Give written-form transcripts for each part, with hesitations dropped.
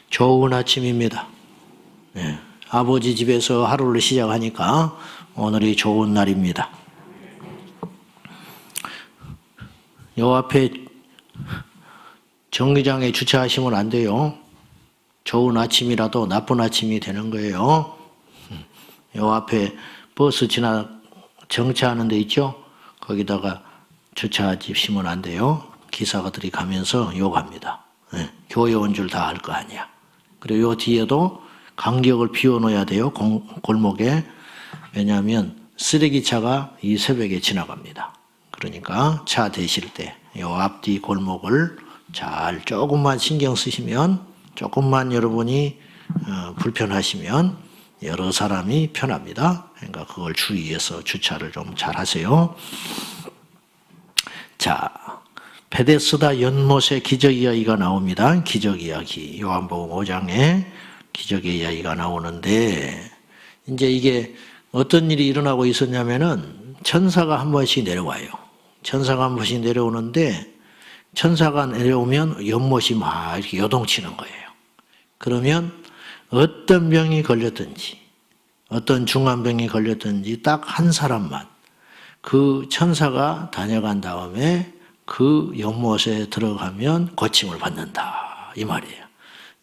좋은 아침입니다. 네. 아버지 집에서 하루를 시작하니까 오늘이 좋은 날입니다. 요 앞에 정류장에 주차하시면 안 돼요. 좋은 아침이라도 나쁜 아침이 되는 거예요. 요 앞에 버스 정차하는 데 있죠? 거기다가 주차하시면 안 돼요. 기사들이 가면서 욕합니다. 네. 교회 온 줄 다 알 거 아니야. 그리고 요 뒤에도 간격을 비워놓아야 돼요. 골목에. 왜냐하면 쓰레기차가 이 새벽에 지나갑니다. 그러니까 차 대실 때 이 앞뒤 골목을 잘 조금만 신경 쓰시면, 조금만 여러분이 불편하시면 여러 사람이 편합니다. 그러니까 그걸 주의해서 주차를 좀 잘 하세요. 자, 베데스다 연못의 기적 이야기가 나옵니다. 기적 이야기. 요한복음 5장에 기적의 이야기가 나오는데, 이제 이게 어떤 일이 일어나고 있었냐면은 천사가 한 번씩 내려와요. 천사가 한 번씩 내려오는데, 천사가 내려오면 연못이 막 이렇게 요동치는 거예요. 그러면 어떤 병이 걸렸든지, 어떤 중환병이 걸렸든지 딱 한 사람만 그 천사가 다녀간 다음에 그 연못에 들어가면 고침을 받는다, 이 말이에요.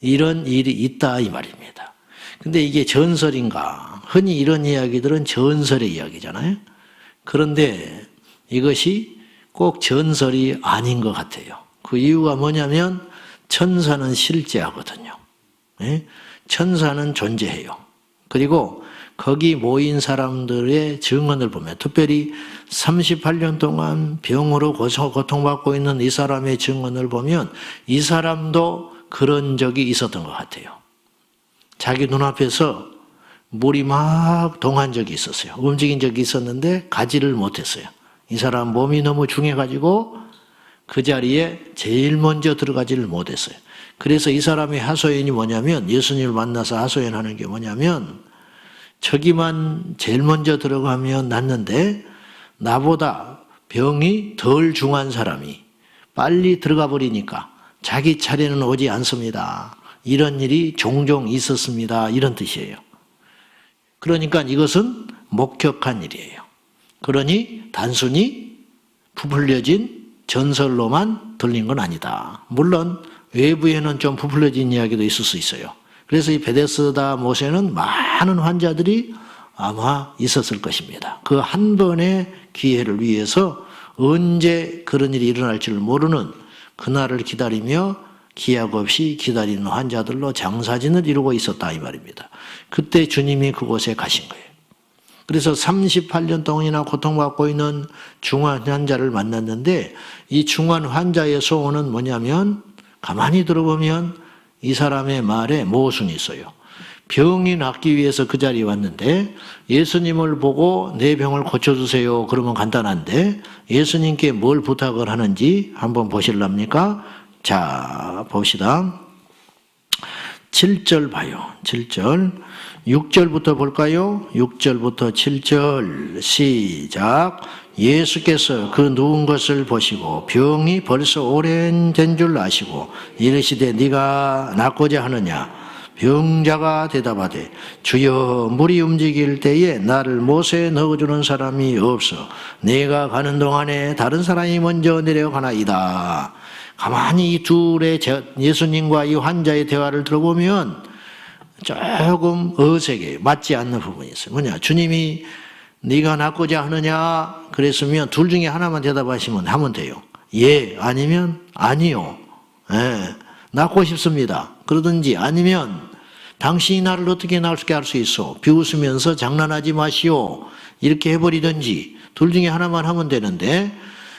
이런 일이 있다, 이 말입니다. 근데 이게 전설인가? 흔히 이런 이야기들은 전설의 이야기잖아요. 그런데 이것이 꼭 전설이 아닌 것 같아요. 그 이유가 뭐냐면 천사는 실제하거든요. 천사는 존재해요. 그리고 거기 모인 사람들의 증언을 보면, 특별히 38년 동안 병으로 고통받고 있는 이 사람의 증언을 보면 이 사람도 그런 적이 있었던 것 같아요. 자기 눈앞에서 물이 막 동한 적이 있었어요. 움직인 적이 있었는데 가지를 못했어요. 이 사람 몸이 너무 중해가지고 그 자리에 제일 먼저 들어가지를 못했어요. 그래서 이 사람의 하소연이 뭐냐면, 예수님을 만나서 하소연하는 게 뭐냐면, 저기만 제일 먼저 들어가면 낫는데 나보다 병이 덜 중한 사람이 빨리 들어가 버리니까 자기 차례는 오지 않습니다. 이런 일이 종종 있었습니다. 이런 뜻이에요. 그러니까 이것은 목격한 일이에요. 그러니 단순히 부풀려진 전설로만 들린 건 아니다. 물론 외부에는 좀 부풀려진 이야기도 있을 수 있어요. 그래서 이 베데스다 못에는 많은 환자들이 아마 있었을 것입니다. 그 한 번의 기회를 위해서 언제 그런 일이 일어날지를 모르는 그날을 기다리며 기약 없이 기다리는 환자들로 장사진을 이루고 있었다, 이 말입니다. 그때 주님이 그곳에 가신 거예요. 그래서 38년 동안이나 고통받고 있는 중환 환자를 만났는데, 이 중환 환자의 소원은 뭐냐면, 가만히 들어보면 이 사람의 말에 모순이 있어요. 병이 낫기 위해서 그 자리에 왔는데 예수님을 보고 내 병을 고쳐주세요 그러면 간단한데, 예수님께 뭘 부탁을 하는지 한번 보실랍니까? 자, 봅시다. 7절 봐요. 7절. 6절부터 볼까요? 6절부터 7절 시작. 예수께서 그 누운 것을 보시고 병이 벌써 오랜 된 줄 아시고 이르시되 네가 낫고자 하느냐? 병자가 대답하되 주여, 물이 움직일 때에 나를 못에 넣어주는 사람이 없어 내가 가는 동안에 다른 사람이 먼저 내려가나이다. 가만히 이 둘의 예수님과 이 환자의 대화를 들어보면 조금 어색해요. 맞지 않는 부분이 있어요. 뭐냐? 주님이 네가 낫고자 하느냐? 그랬으면 둘 중에 하나만 대답하시면 하면 돼요. 예, 아니면 아니요. 예, 낫고 싶습니다. 그러든지, 아니면 당신이 나를 어떻게 낫게 할 수 있어? 비웃으면서 장난하지 마시오. 이렇게 해버리든지 둘 중에 하나만 하면 되는데,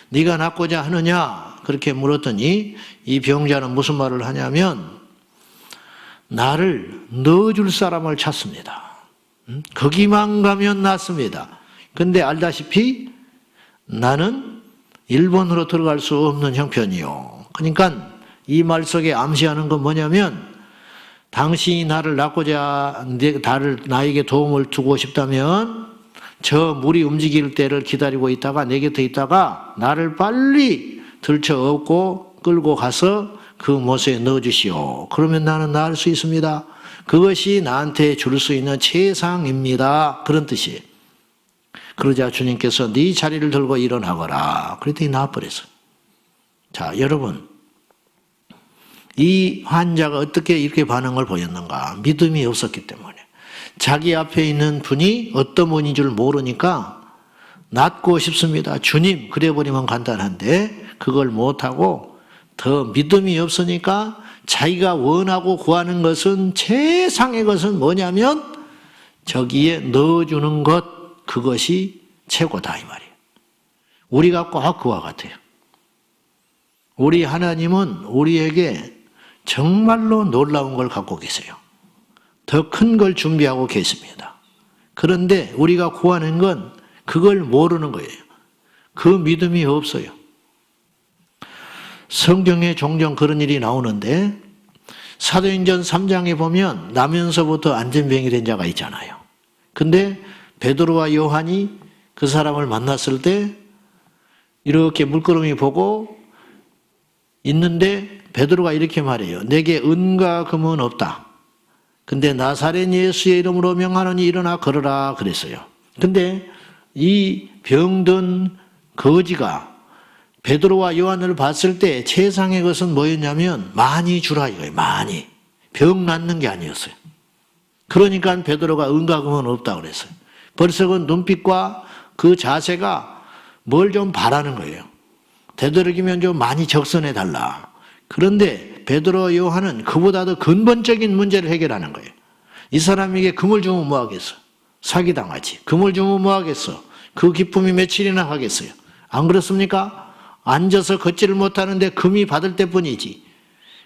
네가 낫고자 하느냐? 그렇게 물었더니 이 병자는 무슨 말을 하냐면, 나를 넣어줄 사람을 찾습니다. 거기만 가면 낫습니다. 근데 알다시피 나는 일본으로 들어갈 수 없는 형편이요. 그러니까 이 말 속에 암시하는 건 뭐냐면, 당신이 나를 나에게 도움을 주고 싶다면 저 물이 움직일 때를 기다리고 있다가 내 곁에 있다가 나를 빨리 들쳐업고 끌고 가서 그 못에 넣어주시오. 그러면 나는 나을 수 있습니다. 그것이 나한테 줄 수 있는 최상입니다. 그런 뜻이에요. 그러자 주님께서 네 자리를 들고 일어나거라. 그랬더니 나와버렸어요. 자, 여러분, 이 환자가 어떻게 이렇게 반응을 보였는가? 믿음이 없었기 때문에. 자기 앞에 있는 분이 어떤 분인 줄 모르니까 낫고 싶습니다. 주님, 그래버리면 간단한데 그걸 못하고 더 믿음이 없으니까 자기가 원하고 구하는 것은 최상의 것은 뭐냐면 저기에 넣어주는 것, 그것이 최고다 이 말이에요. 우리가 꼭 그와 같아요. 우리 하나님은 우리에게 정말로 놀라운 걸 갖고 계세요. 더 큰 걸 준비하고 계십니다. 그런데 우리가 구하는 건 그걸 모르는 거예요. 그 믿음이 없어요. 성경에 종종 그런 일이 나오는데 사도행전 3장에 보면 나면서부터 안전병이 된 자가 있잖아요. 근데 베드로와 요한이 그 사람을 만났을 때 이렇게 물끄러미 보고 있는데 베드로가 이렇게 말해요. 내게 은과 금은 없다. 근데 나사렛 예수의 이름으로 명하노니 일어나 걸어라 그랬어요. 근데 이 병든 거지가 베드로와 요한을 봤을 때 최상의 것은 뭐였냐면 많이 주라 이거예요. 많이. 병 낫는 게 아니었어요. 그러니까 베드로가 은과 금은 없다 그랬어요. 벌써 그 눈빛과 그 자세가 뭘 좀 바라는 거예요. 되도록이면 좀 많이 적선해 달라. 그런데 베드로 요한은 그보다도 근본적인 문제를 해결하는 거예요. 이 사람에게 금을 주면 뭐 하겠어? 사기당하지. 금을 주면 뭐 하겠어? 그 기쁨이 며칠이나 하겠어요. 안 그렇습니까? 앉아서 걷지를 못하는데 금이 받을 때뿐이지.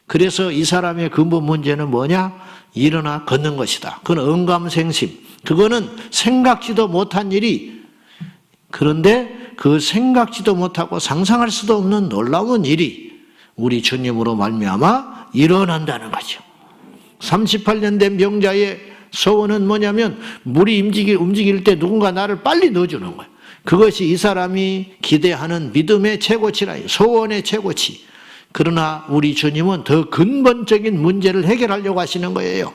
그래서 이 사람의 근본 문제는 뭐냐? 일어나 걷는 것이다. 그건 언감생심. 그거는 생각지도 못한 일이, 그런데 그 생각지도 못하고 상상할 수도 없는 놀라운 일이 우리 주님으로 말미암아 일어난다는 거죠. 38년 된 병자의 소원은 뭐냐면 물이 움직일 때 누군가 나를 빨리 넣어주는 거예요. 그것이 이 사람이 기대하는 믿음의 최고치라, 소원의 최고치. 그러나 우리 주님은 더 근본적인 문제를 해결하려고 하시는 거예요.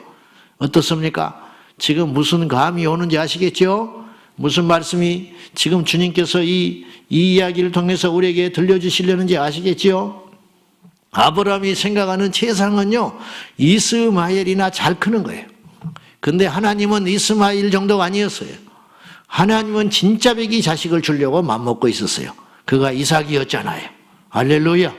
어떻습니까? 지금 무슨 감이 오는지 아시겠죠? 무슨 말씀이 지금 주님께서 이 이야기를 통해서 우리에게 들려주시려는지 아시겠죠? 아브라함이 생각하는 최상은요, 이스마엘이나 잘 크는 거예요. 근데 하나님은 이스마엘 정도가 아니었어요. 하나님은 진짜 배기 자식을 주려고 맘먹고 있었어요. 그가 이삭이었잖아요. 할렐루야.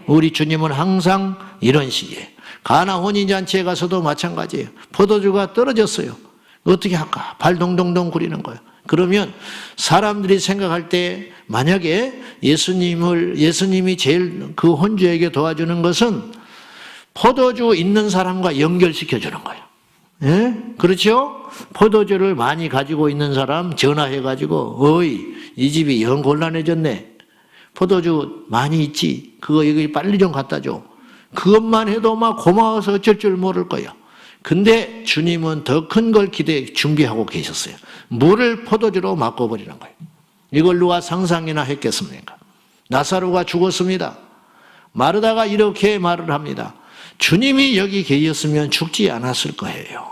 우리 주님은 항상 이런 식이에요. 가나 혼인잔치에 가서도 마찬가지예요. 포도주가 떨어졌어요. 어떻게 할까? 발 동동동 구리는 거예요. 그러면 사람들이 생각할 때 만약에 예수님이 제일 그 혼주에게 도와주는 것은 포도주 있는 사람과 연결시켜 주는 거예요. 예? 그렇죠? 포도주를 많이 가지고 있는 사람 전화해가지고, 어이, 이 집이 영 곤란해졌네. 포도주 많이 있지? 그거 여기 빨리 좀 갖다 줘. 그것만 해도 막 고마워서 어쩔 줄 모를 거예요. 근데 주님은 더 큰 걸 준비하고 계셨어요. 물을 포도주로 바꿔버리는 거예요. 이걸 누가 상상이나 했겠습니까? 나사로가 죽었습니다. 마르다가 이렇게 말을 합니다. 주님이 여기 계셨으면 죽지 않았을 거예요.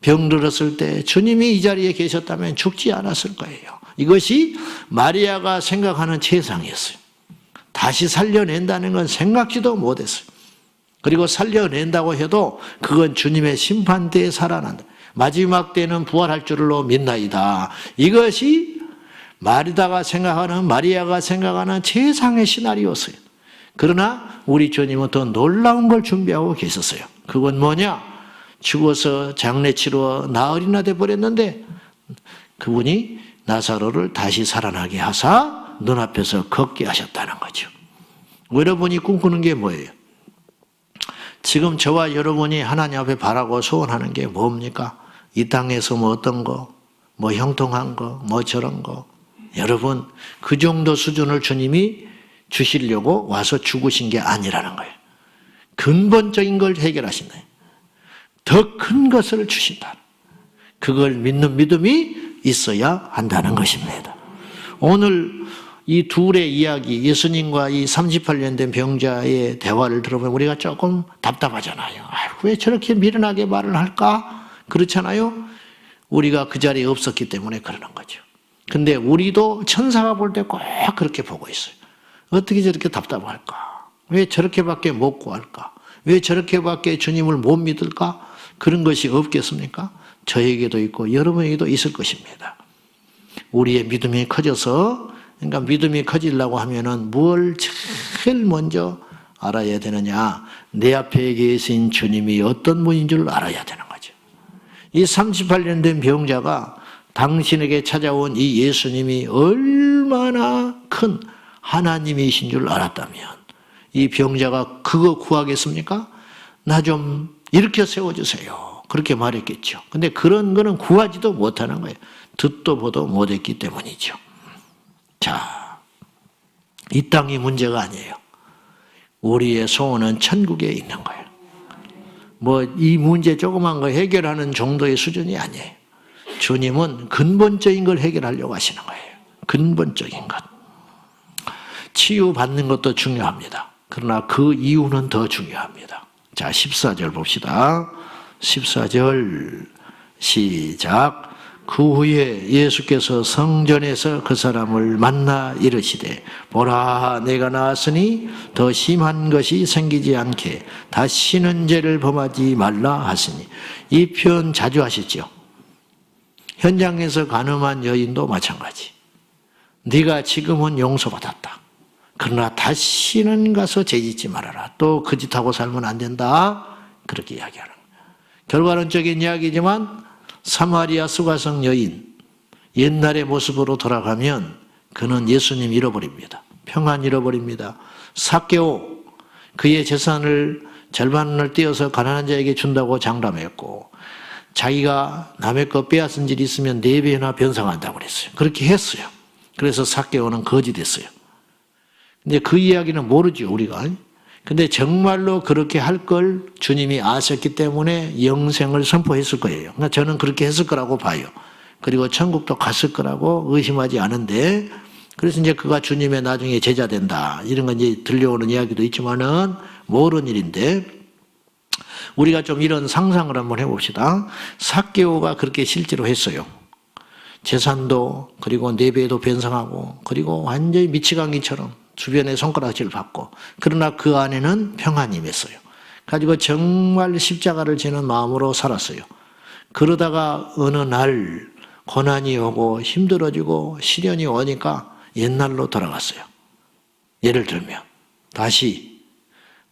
병들었을 때 주님이 이 자리에 계셨다면 죽지 않았을 거예요. 이것이 마리아가 생각하는 최상이었어요. 다시 살려낸다는 건 생각지도 못했어요. 그리고 살려낸다고 해도 그건 주님의 심판 때에 살아난다. 마지막 때는 부활할 줄로 믿나이다. 이것이 마리아가 생각하는 최상의 시나리오였어요. 그러나 우리 주님은 더 놀라운 걸 준비하고 계셨어요. 그건 뭐냐? 죽어서 장례치러 나흘이나 돼버렸는데 그분이 나사로를 다시 살아나게 하사 눈앞에서 걷게 하셨다는 거죠. 여러분이 꿈꾸는 게 뭐예요? 지금 저와 여러분이 하나님 앞에 바라고 소원하는 게 뭡니까? 이 땅에서 뭐 어떤 거, 뭐 형통한 거, 뭐 저런 거. 여러분, 그 정도 수준을 주님이 주시려고 와서 죽으신 게 아니라는 거예요. 근본적인 걸 해결하신다. 더 큰 것을 주신다. 그걸 믿는 믿음이 있어야 한다는 것입니다. 오늘 이 둘의 이야기, 예수님과 이 38년 된 병자의 대화를 들어보면 우리가 조금 답답하잖아요. 왜 저렇게 미련하게 말을 할까? 그렇잖아요. 우리가 그 자리에 없었기 때문에 그러는 거죠. 근데 우리도 천사가 볼 때 꼭 그렇게 보고 있어요. 어떻게 저렇게 답답할까? 왜 저렇게밖에 못 구할까? 왜 저렇게밖에 주님을 못 믿을까? 그런 것이 없겠습니까? 저에게도 있고 여러분에게도 있을 것입니다. 우리의 믿음이 커져서, 그러니까 믿음이 커지려고 하면은 뭘 제일 먼저 알아야 되느냐? 내 앞에 계신 주님이 어떤 분인 줄 알아야 되는 거죠. 이 38년 된 병자가 당신에게 찾아온 이 예수님이 얼마나 큰 하나님이신 줄 알았다면 이 병자가 그거 구하겠습니까? 나 좀 일으켜 세워주세요. 그렇게 말했겠죠. 근데 그런 거는 구하지도 못하는 거예요. 듣도 보도 못했기 때문이죠. 자, 이 땅이 문제가 아니에요. 우리의 소원은 천국에 있는 거예요. 뭐 이 문제 조그만 거 해결하는 정도의 수준이 아니에요. 주님은 근본적인 걸 해결하려고 하시는 거예요. 근본적인 것. 치유받는 것도 중요합니다. 그러나 그 이유는 더 중요합니다. 자, 14절 봅시다. 14절 시작. 그 후에 예수께서 성전에서 그 사람을 만나 이르시되 보라 내가 나았으니 더 심한 것이 생기지 않게 다시는 죄를 범하지 말라 하시니. 이 표현 자주 하시죠. 현장에서 간음한 여인도 마찬가지. 네가 지금은 용서받았다. 그러나 다시는 가서 죄짓지 말아라. 또 그 짓하고 살면 안 된다. 그렇게 이야기하는 거예요. 결과론적인 이야기지만 사마리아 수가성 여인, 옛날의 모습으로 돌아가면 그는 예수님 잃어버립니다. 평안 잃어버립니다. 삭개오, 그의 재산을 절반을 떼어서 가난한 자에게 준다고 장담했고 자기가 남의 것 빼앗은 일이 있으면 4배나 변상한다고 그랬어요. 그렇게 했어요. 그래서 삭개오는 거지 됐어요. 근데 그 이야기는 모르죠, 우리가. 근데 정말로 그렇게 할 걸 주님이 아셨기 때문에 영생을 선포했을 거예요. 그러니까 저는 그렇게 했을 거라고 봐요. 그리고 천국도 갔을 거라고 의심하지 않은데, 그래서 이제 그가 주님의 나중에 제자 된다. 이런 건 이제 들려오는 이야기도 있지만은 모르는 일인데, 우리가 좀 이런 상상을 한번 해봅시다. 삭개오가 그렇게 실제로 했어요. 재산도, 그리고 4배도 변상하고, 그리고 완전히 미치광이처럼 주변에 손가락질 받고, 그러나 그 안에는 평안이 임했어요. 가지고 정말 십자가를 지는 마음으로 살았어요. 그러다가 어느 날 고난이 오고 힘들어지고 시련이 오니까 옛날로 돌아갔어요. 예를 들면 다시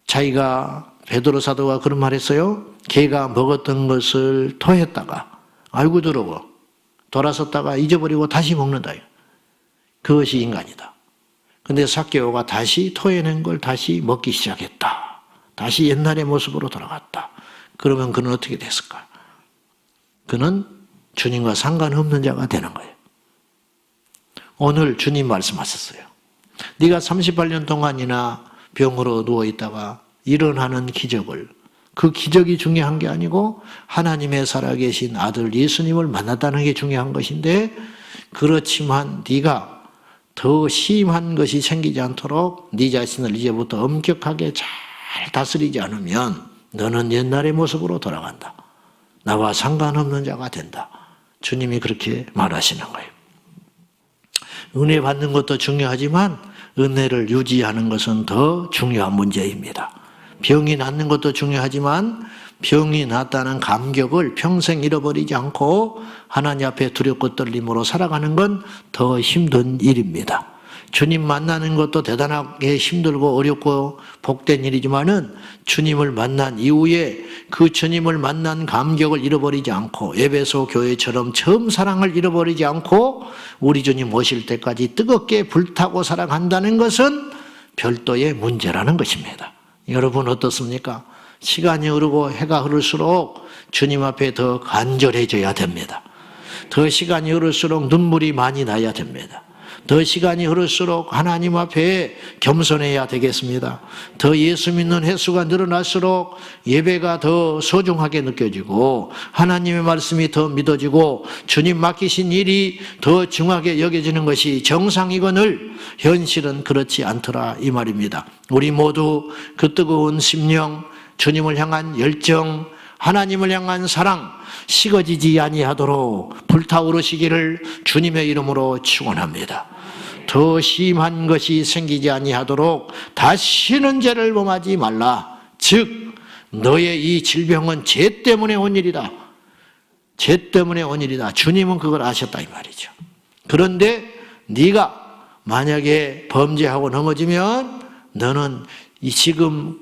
자기가 베드로 사도가 그런 말 했어요. 걔가 먹었던 것을 토했다가 알고 들어고 돌아섰다가 잊어버리고 다시 먹는다. 그것이 인간이다. 근데 삭개오가 다시 토해낸 걸 다시 먹기 시작했다. 다시 옛날의 모습으로 돌아갔다. 그러면 그는 어떻게 됐을까? 그는 주님과 상관없는 자가 되는 거예요. 오늘 주님 말씀하셨어요. 네가 38년 동안이나 병으로 누워있다가 일어나는 기적을, 그 기적이 중요한 게 아니고 하나님의 살아계신 아들 예수님을 만났다는 게 중요한 것인데, 그렇지만 네가 더 심한 것이 생기지 않도록 네 자신을 이제부터 엄격하게 잘 다스리지 않으면 너는 옛날의 모습으로 돌아간다. 나와 상관없는 자가 된다. 주님이 그렇게 말하시는 거예요. 은혜 받는 것도 중요하지만 은혜를 유지하는 것은 더 중요한 문제입니다. 병이 낫는 것도 중요하지만 병이 낫다는 감격을 평생 잃어버리지 않고 하나님 앞에 두렵고 떨림으로 살아가는 건 더 힘든 일입니다. 주님 만나는 것도 대단하게 힘들고 어렵고 복된 일이지만은 주님을 만난 이후에 그 주님을 만난 감격을 잃어버리지 않고 에베소 교회처럼 처음 사랑을 잃어버리지 않고 우리 주님 오실 때까지 뜨겁게 불타고 살아간다는 것은 별도의 문제라는 것입니다. 여러분 어떻습니까? 시간이 흐르고 해가 흐를수록 주님 앞에 더 간절해져야 됩니다. 더 시간이 흐를수록 눈물이 많이 나야 됩니다. 더 시간이 흐를수록 하나님 앞에 겸손해야 되겠습니다. 더 예수 믿는 횟수가 늘어날수록 예배가 더 소중하게 느껴지고 하나님의 말씀이 더 믿어지고 주님 맡기신 일이 더 중하게 여겨지는 것이 정상이거늘 현실은 그렇지 않더라 이 말입니다. 우리 모두 그 뜨거운 심령, 주님을 향한 열정, 하나님을 향한 사랑 식어지지 아니하도록 불타오르시기를 주님의 이름으로 축원합니다. 더 심한 것이 생기지 아니하도록 다시는 죄를 범하지 말라. 즉 너의 이 질병은 죄 때문에 온 일이다. 죄 때문에 온 일이다. 주님은 그걸 아셨다 이 말이죠. 그런데 네가 만약에 범죄하고 넘어지면 너는 이 지금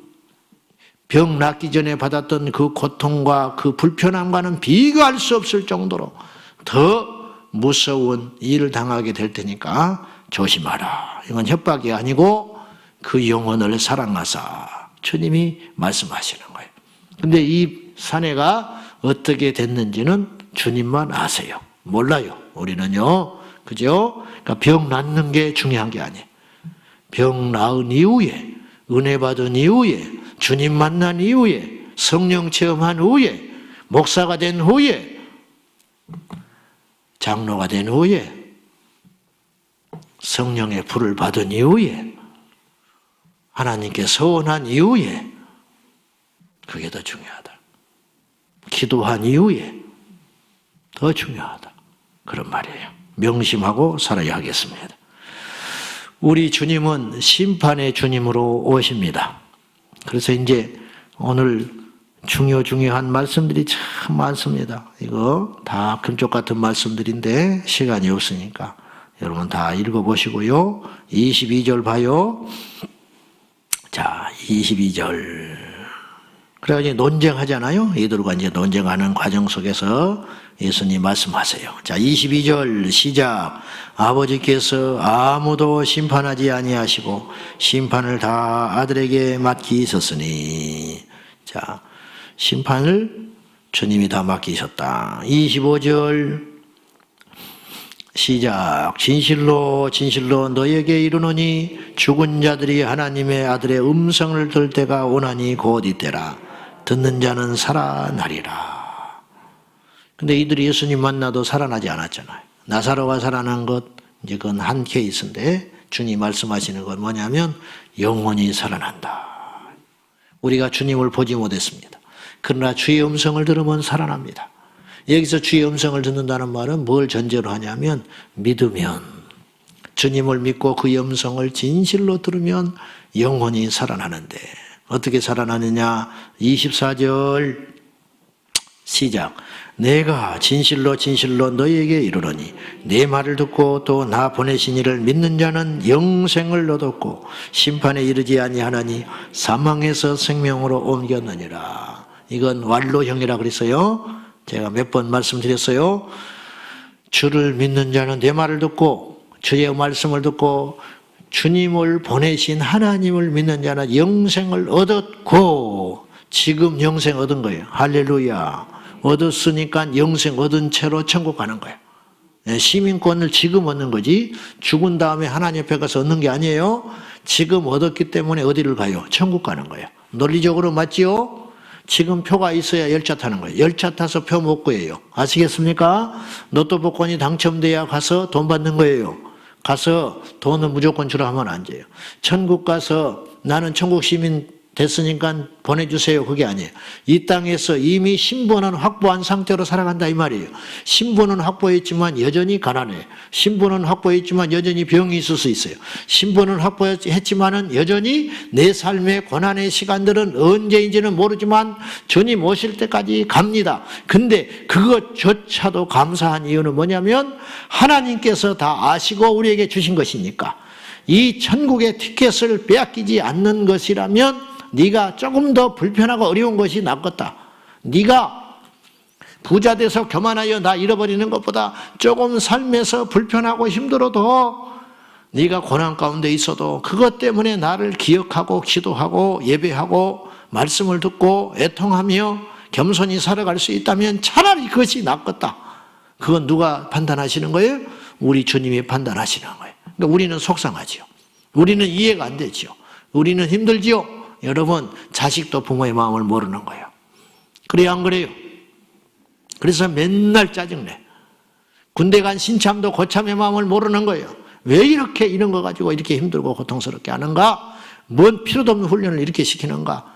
병 낫기 전에 받았던 그 고통과 그 불편함과는 비교할 수 없을 정도로 더 무서운 일을 당하게 될 테니까 조심하라. 이건 협박이 아니고 그 영혼을 사랑하사 주님이 말씀하시는 거예요. 근데 이 사내가 어떻게 됐는지는 주님만 아세요. 몰라요. 우리는요. 그죠? 그러니까 병 낫는 게 중요한 게 아니에요. 병 나은 이후에, 은혜 받은 이후에, 주님 만난 이후에, 성령 체험한 후에, 목사가 된 후에, 장로가 된 후에, 성령의 불을 받은 이후에, 하나님께 서원한 이후에, 그게 더 중요하다. 기도한 이후에 더 중요하다. 그런 말이에요. 명심하고 살아야 하겠습니다. 우리 주님은 심판의 주님으로 오십니다. 그래서 이제 오늘 중요한 말씀들이 참 많습니다. 이거 다 금쪽 같은 말씀들인데 시간이 없으니까 여러분 다 읽어보시고요. 22절 봐요. 자, 22절. 그래가지고 논쟁하잖아요. 이들과 이제 논쟁하는 과정 속에서 예수님 말씀하세요. 자, 22절 시작. 아버지께서 아무도 심판하지 아니하시고 심판을 다 아들에게 맡기셨으니. 자, 심판을 주님이 다 맡기셨다. 25절 시작. 진실로 진실로 너에게 이르노니 죽은 자들이 하나님의 아들의 음성을 들을 때가 오나니 곧 이때라. 듣는 자는 살아나리라. 근데 이들이 예수님 만나도 살아나지 않았잖아요. 나사로가 살아난 것, 이제 그건 한 케이스인데 주님 말씀하시는 건 뭐냐면 영원히 살아난다. 우리가 주님을 보지 못했습니다. 그러나 주의 음성을 들으면 살아납니다. 여기서 주의 음성을 듣는다는 말은 뭘 전제로 하냐면 믿으면, 주님을 믿고 그의 음성을 진실로 들으면 영원히 살아나는데 어떻게 살아나느냐. 24절 시작. 내가 진실로 진실로 너희에게 이르노니 내 말을 듣고 또 나 보내신 이를 믿는 자는 영생을 얻었고 심판에 이르지 아니하나니 사망에서 생명으로 옮겼느니라. 이건 완로형이라 그랬어요. 제가 몇 번 말씀드렸어요. 주를 믿는 자는 내 말을 듣고 주의 말씀을 듣고 주님을 보내신 하나님을 믿는 자는 영생을 얻었고, 지금 영생 얻은 거예요. 할렐루야. 얻었으니까 영생 얻은 채로 천국 가는 거예요. 시민권을 지금 얻는 거지 죽은 다음에 하나님 앞에 가서 얻는 게 아니에요. 지금 얻었기 때문에 어디를 가요? 천국 가는 거예요. 논리적으로 맞지요? 지금 표가 있어야 열차 타는 거예요. 열차 타서 표 못 구해요. 아시겠습니까? 로또 복권이 당첨돼야 가서 돈 받는 거예요. 가서 돈을 무조건 주라 하면 안 돼요. 천국 가서 나는 천국 시민 됐으니까 보내주세요. 그게 아니에요. 이 땅에서 이미 신분은 확보한 상태로 살아간다 이 말이에요. 신분은 확보했지만 여전히 가난해. 신분은 확보했지만 여전히 병이 있을 수 있어요. 신분은 확보했지만은 여전히 내 삶의 고난의 시간들은 언제인지는 모르지만 주님 오실 때까지 갑니다. 근데 그것조차도 감사한 이유는 뭐냐면 하나님께서 다 아시고 우리에게 주신 것이니까. 이 천국의 티켓을 빼앗기지 않는 것이라면 네가 조금 더 불편하고 어려운 것이 낫겠다. 네가 부자 돼서 교만하여 나 잃어버리는 것보다 조금 삶에서 불편하고 힘들어도 네가 고난 가운데 있어도 그것 때문에 나를 기억하고 기도하고 예배하고 말씀을 듣고 애통하며 겸손히 살아갈 수 있다면 차라리 그것이 낫겠다. 그건 누가 판단하시는 거예요? 우리 주님이 판단하시는 거예요. 그러니까 우리는 속상하지요. 우리는 이해가 안 되지요. 우리는 힘들지요. 여러분, 자식도 부모의 마음을 모르는 거예요. 그래요, 안 그래요? 그래서 맨날 짜증내. 군대 간 신참도 고참의 마음을 모르는 거예요. 왜 이렇게 이런 거 가지고 이렇게 힘들고 고통스럽게 하는가? 뭔 필요도 없는 훈련을 이렇게 시키는가?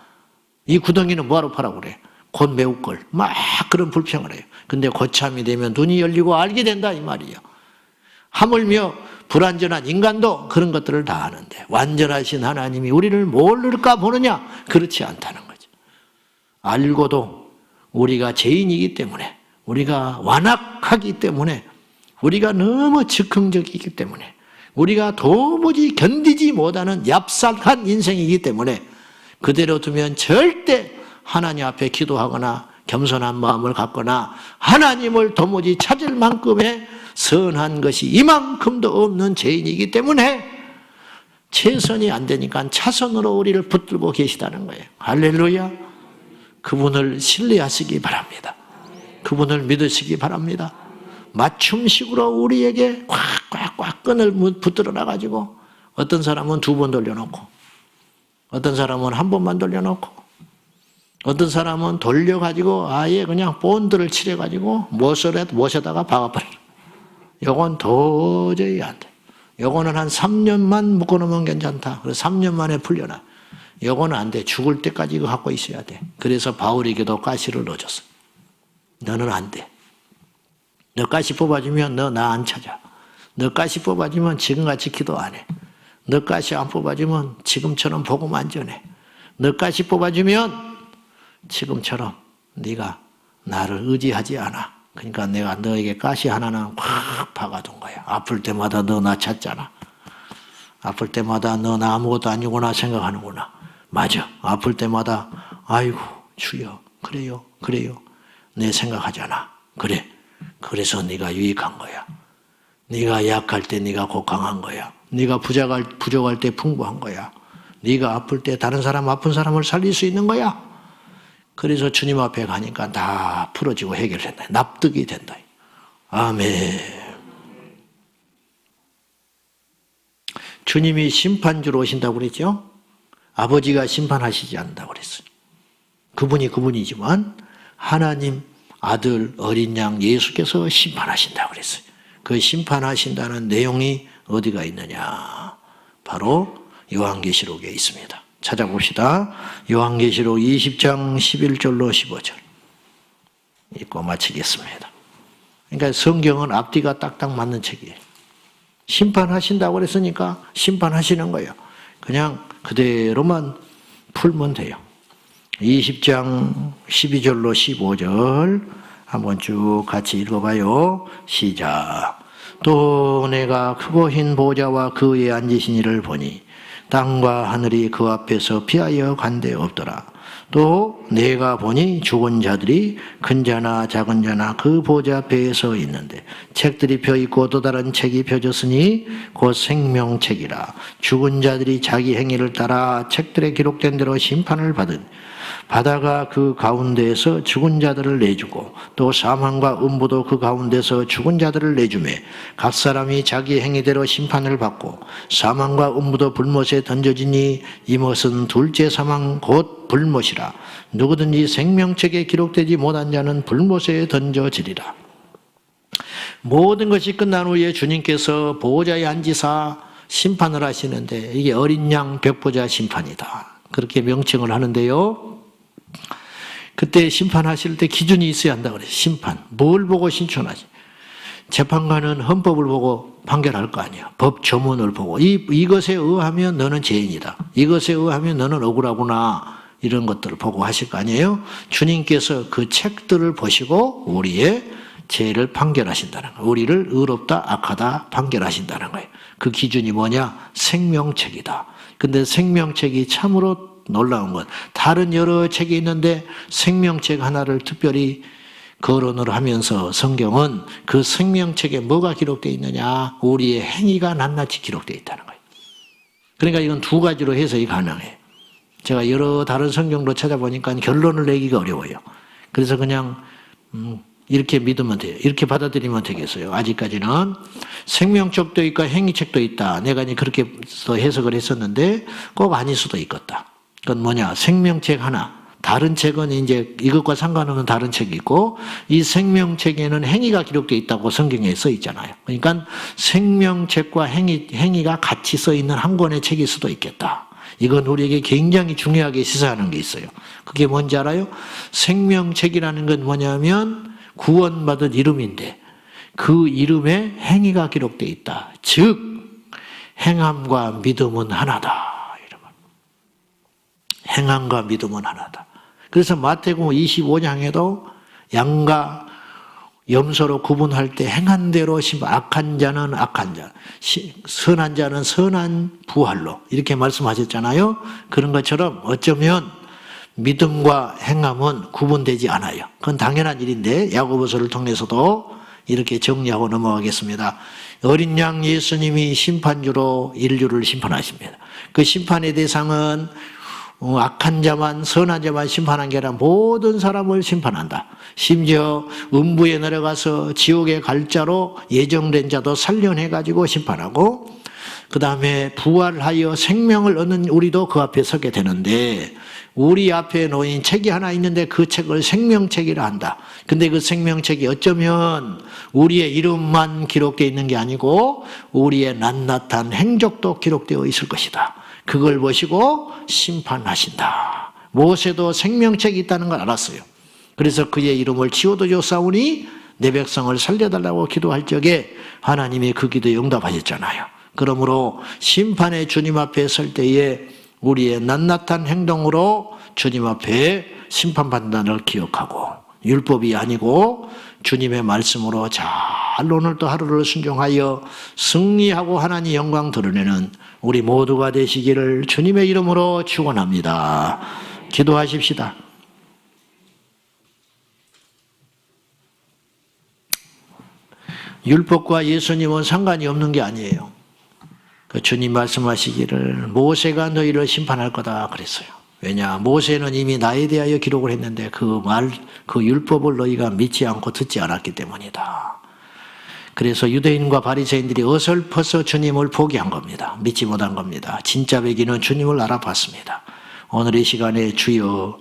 이 구덩이는 뭐하러 파라고 그래? 곧 매울 걸. 막 그런 불평을 해요. 근데 고참이 되면 눈이 열리고 알게 된다 이 말이에요. 하물며 불완전한 인간도 그런 것들을 다 아는데 완전하신 하나님이 우리를 모를까 보느냐? 그렇지 않다는 거죠. 알고도 우리가 죄인이기 때문에, 우리가 완악하기 때문에, 우리가 너무 즉흥적이기 때문에, 우리가 도무지 견디지 못하는 얍삭한 인생이기 때문에 그대로 두면 절대 하나님 앞에 기도하거나 겸손한 마음을 갖거나 하나님을 도무지 찾을 만큼의 선한 것이 이만큼도 없는 죄인이기 때문에 최선이 안 되니까 차선으로 우리를 붙들고 계시다는 거예요. 할렐루야. 그분을 신뢰하시기 바랍니다. 그분을 믿으시기 바랍니다. 맞춤식으로 우리에게 꽉꽉꽉 끈을 붙들어 놔가지고 어떤 사람은 2번 돌려놓고 어떤 사람은 1번만 돌려놓고 어떤 사람은 돌려가지고 아예 그냥 본드를 칠해가지고 못에다가 박아버려. 요건 도저히 안 돼. 요거는 한 3년만 묶어놓으면 괜찮다. 그래서 3년 만에 풀려나. 요거는 안 돼. 죽을 때까지 이거 갖고 있어야 돼. 그래서 바울에게도 가시를 넣어줬어. 너는 안 돼. 너 가시 뽑아주면 너 나 안 찾아. 너 가시 뽑아주면 지금같이 기도 안 해. 너 가시 안 뽑아주면 지금처럼 복음 안 전해. 너 가시 뽑아주면 지금처럼 네가 나를 의지하지 않아. 그러니까 내가 너에게 가시 하나는 팍 박아둔 거야. 아플 때마다 너 나 찾잖아. 아플 때마다 너 나 아무것도 아니구나 생각하는구나. 맞아. 아플 때마다 아이고 주여 그래요 내 생각하잖아. 그래. 그래서 네가 유익한 거야. 네가 약할 때 네가 고강한 거야. 네가 부족할 때 풍부한 거야. 네가 아플 때 다른 사람 아픈 사람을 살릴 수 있는 거야. 그래서 주님 앞에 가니까 다 풀어지고 해결된다. 납득이 된다. 아멘. 주님이 심판주로 오신다고 그랬죠? 아버지가 심판하시지 않는다고 그랬어요. 그분이지만 하나님 아들 어린 양 예수께서 심판하신다고 그랬어요. 그 심판하신다는 내용이 어디가 있느냐? 바로 요한계시록에 있습니다. 찾아봅시다. 요한계시록 20장 11절로 15절 읽고 마치겠습니다. 그러니까 성경은 앞뒤가 딱딱 맞는 책이에요. 심판하신다고 그랬으니까 심판하시는 거예요. 그냥 그대로만 풀면 돼요. 20장 12절로 15절 한번 쭉 같이 읽어봐요. 시작. 또 내가 크고 흰 보좌와 그 위에 앉으신 이를 보니 땅과 하늘이 그 앞에서 피하여 간데 없더라. 또 내가 보니 죽은 자들이 큰 자나 작은 자나 그 보좌 앞에 서 있는데 책들이 펴있고 또 다른 책이 펴졌으니 곧 생명책이라. 죽은 자들이 자기 행위를 따라 책들에 기록된 대로 심판을 받은 바다가 그 가운데에서 죽은 자들을 내주고 또 사망과 음부도 그 가운데서 죽은 자들을 내주매 각 사람이 자기 행위대로 심판을 받고 사망과 음부도 불못에 던져지니 이것은 둘째 사망 곧 불못이라. 누구든지 생명책에 기록되지 못한 자는 불못에 던져지리라. 모든 것이 끝난 후에 주님께서 보호자에 앉으사 심판을 하시는데 이게 어린 양 백보자 심판이다. 그렇게 명칭을 하는데요. 그때 심판하실 때 기준이 있어야 한다고 그래요. 심판. 뭘 보고 신천하지? 재판관은 헌법을 보고 판결할 거 아니에요. 법 조문을 보고 이것에 의하면 너는 죄인이다. 이것에 의하면 너는 억울하구나. 이런 것들을 보고 하실 거 아니에요. 주님께서 그 책들을 보시고 우리의 죄를 판결하신다는 거예요. 우리를 의롭다 악하다 판결하신다는 거예요. 그 기준이 뭐냐? 생명책이다. 근데 생명책이 참으로 놀라운 것. 다른 여러 책이 있는데 생명책 하나를 특별히 거론을 하면서 성경은 그 생명책에 뭐가 기록되어 있느냐? 우리의 행위가 낱낱이 기록되어 있다는 거예요. 그러니까 이건 두 가지로 해석이 가능해요. 제가 여러 다른 성경도 찾아보니까 결론을 내기가 어려워요. 그래서 그냥 이렇게 믿으면 돼요. 이렇게 받아들이면 되겠어요. 아직까지는 생명책도 있고 행위책도 있다. 내가 이제 그렇게 해석을 했었는데 꼭 아닐 수도 있겠다. 그건 뭐냐? 생명책 하나. 다른 책은 이제 이것과 상관없는 다른 책이 있고, 이 생명책에는 행위가 기록되어 있다고 성경에 써 있잖아요. 그러니까 생명책과 행위가 같이 써 있는 한 권의 책일 수도 있겠다. 이건 우리에게 굉장히 중요하게 시사하는 게 있어요. 그게 뭔지 알아요? 생명책이라는 건 뭐냐면 구원받은 이름인데 그 이름에 행위가 기록되어 있다. 즉 행함과 믿음은 하나다. 행함과 믿음은 하나다. 그래서 마태복음 25장에도 양과 염소로 구분할 때 행한 대로 악한 자는 악한 자, 선한 자는 선한 부활로 이렇게 말씀하셨잖아요. 그런 것처럼 어쩌면 믿음과 행함은 구분되지 않아요. 그건 당연한 일인데 야고보서를 통해서도 이렇게 정리하고 넘어가겠습니다. 어린 양 예수님이 심판주로 인류를 심판하십니다. 그 심판의 대상은 악한 자만 선한 자만 심판한 게 아니라 모든 사람을 심판한다. 심지어 음부에 내려가서 지옥에 갈 자로 예정된 자도 살려내가지고 심판하고, 그 다음에 부활하여 생명을 얻는 우리도 그 앞에 서게 되는데, 우리 앞에 놓인 책이 하나 있는데 그 책을 생명책이라 한다. 근데 그 생명책이 어쩌면 우리의 이름만 기록되어 있는 게 아니고 우리의 낱낱한 행적도 기록되어 있을 것이다. 그걸 보시고 심판하신다. 모세도 생명책이 있다는 걸 알았어요. 그래서 그의 이름을 지워도 줬사오니 내 백성을 살려달라고 기도할 적에 하나님이 그 기도에 응답하셨잖아요. 그러므로 심판의 주님 앞에 설 때에 우리의 낱낱한 행동으로 주님 앞에 심판받는다는 기억하고, 율법이 아니고 주님의 말씀으로 잘 오늘도 하루를 순종하여 승리하고 하나님 영광 드러내는 우리 모두가 되시기를 주님의 이름으로 축원합니다. 기도하십시다. 율법과 예수님은 상관이 없는 게 아니에요. 그 주님 말씀하시기를 모세가 너희를 심판할 거다 그랬어요. 왜냐? 모세는 이미 나에 대하여 기록을 했는데 그 율법을 너희가 믿지 않고 듣지 않았기 때문이다. 그래서 유대인과 바리새인들이 어설퍼서 주님을 포기한 겁니다. 믿지 못한 겁니다. 진짜 백인은 주님을 알아봤습니다. 오늘 이 시간에 주여,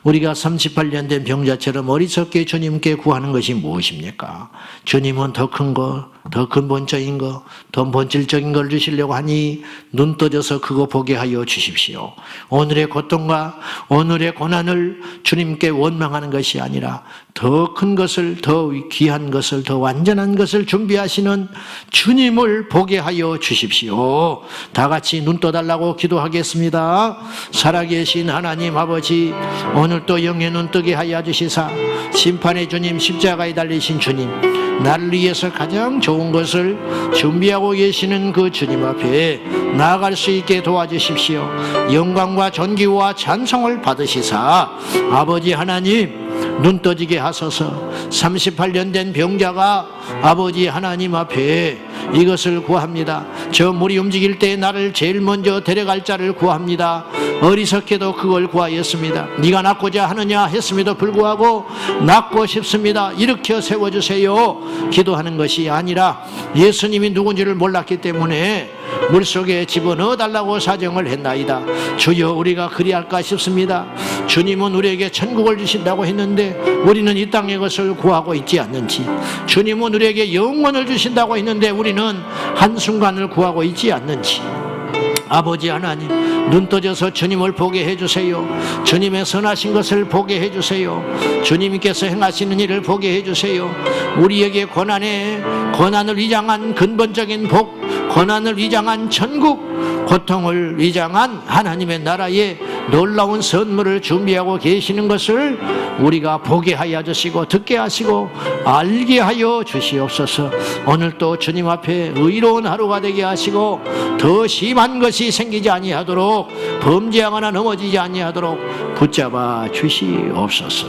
우리가 38년 된 병자처럼 어리석게 주님께 구하는 것이 무엇입니까? 주님은 더 큰 거, 더 근본적인 거, 더 본질적인 걸 주시려고 하니 눈 떠져서 그거 보게 하여 주십시오. 오늘의 고통과 오늘의 고난을 주님께 원망하는 것이 아니라 더 큰 것을, 더 귀한 것을, 더 완전한 것을 준비하시는 주님을 보게 하여 주십시오. 다 같이 눈 떠달라고 기도하겠습니다. 살아계신 하나님 아버지, 오늘 또 영의 눈 뜨게 하여 주시사 심판의 주님, 십자가에 달리신 주님, 나를 위해서 가장 좋은 것을 준비하고 계시는 그 주님 앞에 나아갈 수 있게 도와주십시오. 영광과 존귀와 찬송을 받으시사 아버지 하나님 눈 떠지게 하소서. 38년 된 병자가 아버지 하나님 앞에 이것을 구합니다. 저 물이 움직일 때 나를 제일 먼저 데려갈 자를 구합니다. 어리석게도 그걸 구하였습니다. 네가 낫고자 하느냐 했음에도 불구하고 낫고 싶습니다. 일으켜 세워주세요. 기도하는 것이 아니라 예수님이 누군지를 몰랐기 때문에 물속에 집어넣어 달라고 사정을 했나이다. 주여, 우리가 그리할까 싶습니다. 주님은 우리에게 천국을 주신다고 했는데 우리는 이 땅의 것을 구하고 있지 않는지, 주님은 우리에게 영원을 주신다고 했는데 우리는 한순간을 구하고 있지 않는지, 아버지 하나님 눈 떠져서 주님을 보게 해주세요. 주님의 선하신 것을 보게 해주세요. 주님께서 행하시는 일을 보게 해주세요. 우리에게 고난을 위장한 근본적인 복, 고난을 위장한 천국, 고통을 위장한 하나님의 나라의 놀라운 선물을 준비하고 계시는 것을 우리가 보게 하여 주시고 듣게 하시고 알게 하여 주시옵소서. 오늘도 주님 앞에 의로운 하루가 되게 하시고 더 심한 것이 생기지 아니하도록, 범죄하거나 넘어지지 아니하도록 붙잡아 주시옵소서.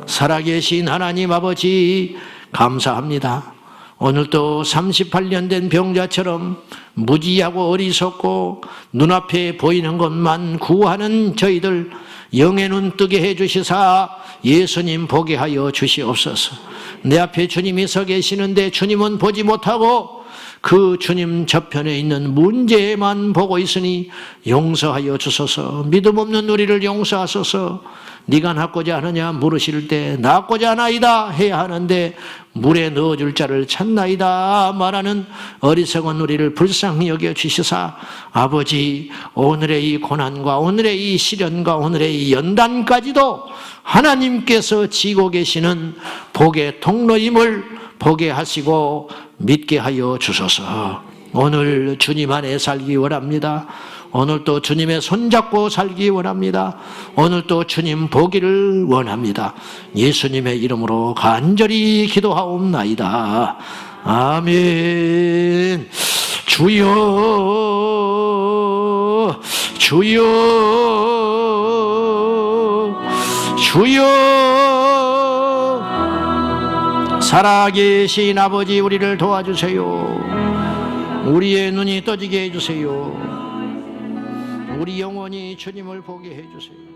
살아계신 하나님 아버지 감사합니다. 오늘도 38년 된 병자처럼 무지하고 어리석고 눈앞에 보이는 것만 구하는 저희들, 영의 눈 뜨게 해주시사 예수님 보게 하여 주시옵소서. 내 앞에 주님이 서 계시는데 주님은 보지 못하고 그 주님 저편에 있는 문제만 보고 있으니 용서하여 주소서. 믿음 없는 우리를 용서하소서. 네가 낫고자 하느냐 물으실 때 낫고자 하나이다 해야 하는데 물에 넣어줄 자를 찾나이다 말하는 어리석은 우리를 불쌍히 여겨 주시사 아버지, 오늘의 이 고난과 오늘의 이 시련과 오늘의 이 연단까지도 하나님께서 지고 계시는 복의 통로임을 보게 하시고 믿게 하여 주소서. 오늘 주님 안에 살기 원합니다. 오늘 또 주님의 손잡고 살기 원합니다. 오늘 또 주님 보기를 원합니다. 예수님의 이름으로 간절히 기도하옵나이다. 아멘. 주여, 주여, 주여. 살아계신 아버지, 우리를 도와주세요. 우리의 눈이 떠지게 해주세요. 우리 영혼이 주님을 보게 해주세요.